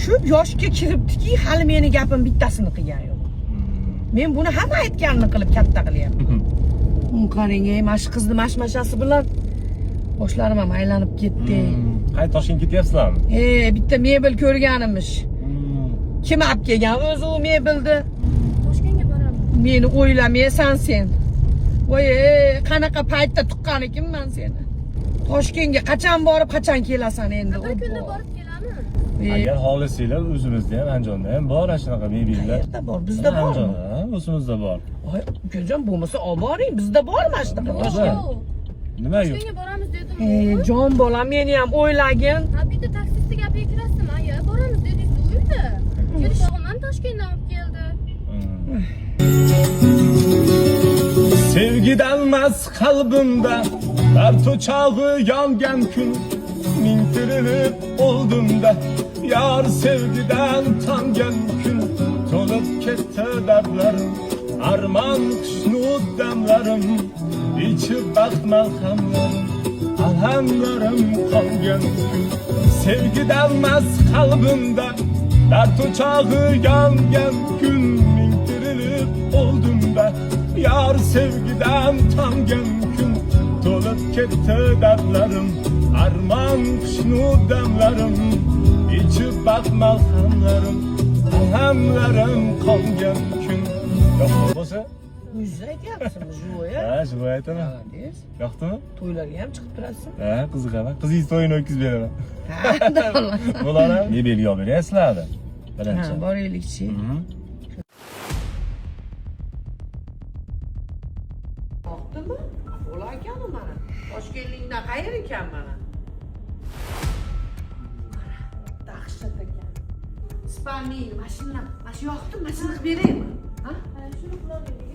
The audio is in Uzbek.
Shu yoshga kiribdiki, hali meni gapim bittasini qilgan yo'q. Men buni hamma aytganini qilib katta qilyapman. Qarang, mana shu qizni mashmashasi bilan boshlarim ham aylanib ketdi. Qay Toshkentga ketyapsizlarmi? Bitta mebel ko'rganimiz. Kim olib kelgan o'zi u mebelni? Toshkentga boramiz. Meni o'ylamaysan sen. Voy, qanaqa paytda tuqqan ekanman seni. Toshkentga qachon borib, qachon kelasan endi? Bir kunda borib kelamiz. Agar xohlasanglar o'zimizda ham Andijonda ham bor shunaqa mebellar. Qayerda bor? Bizda bormi? Andijonda, o'zimizda bor. Voy, ukajon bo'lmasa olib boring, bizda bormi shunaqa Toshkent? Nima yo'q? Toshkentga boramiz dedim. Jon bolam, meni ham o'ylagin. Ha, bitta taksistga gapiga kirasizmi? Aya, boramiz dedingiz uyda. Kelish o'g'lim Toshkentdan olib keldi. Sevgidanmas qalbimda dard o'chog'i yongan kun ming tirilib oldimda yar sevgidan tongan kun to'lib ketdi dardlarim armon xushnud damlarim ichib baxt malhamlarim alhamlarim qolgan kun sevgidanmas qalbimda dard o'chog'i yongan kun ming tirilib oldimda yar sevgidan tongan kun to'lib ketdi dardlarim armon xushnud damlarim ichib baxt malhamlarim alhamlarim qolgan kun yo'q bo'lsa O'zingiz aytyapsizmi shu ya? ha shu aytaman yoqdimi To'ylarga ham chiqib turasiz? ha qiziqaman qizingiz to'yini o'tkazib beraman Ha, bo'ladi mebel olib beray sizlarni birinchi boraylikchi. Yoqdimi? Bo'lar ekanmi mana? Toshkentlikdan qayer ekan mana? Dahshat ekan. Spalniy mashina, mana shu yoqdi, mashina qilib beraymi? Ha? Ha, shuni qilaveramiz.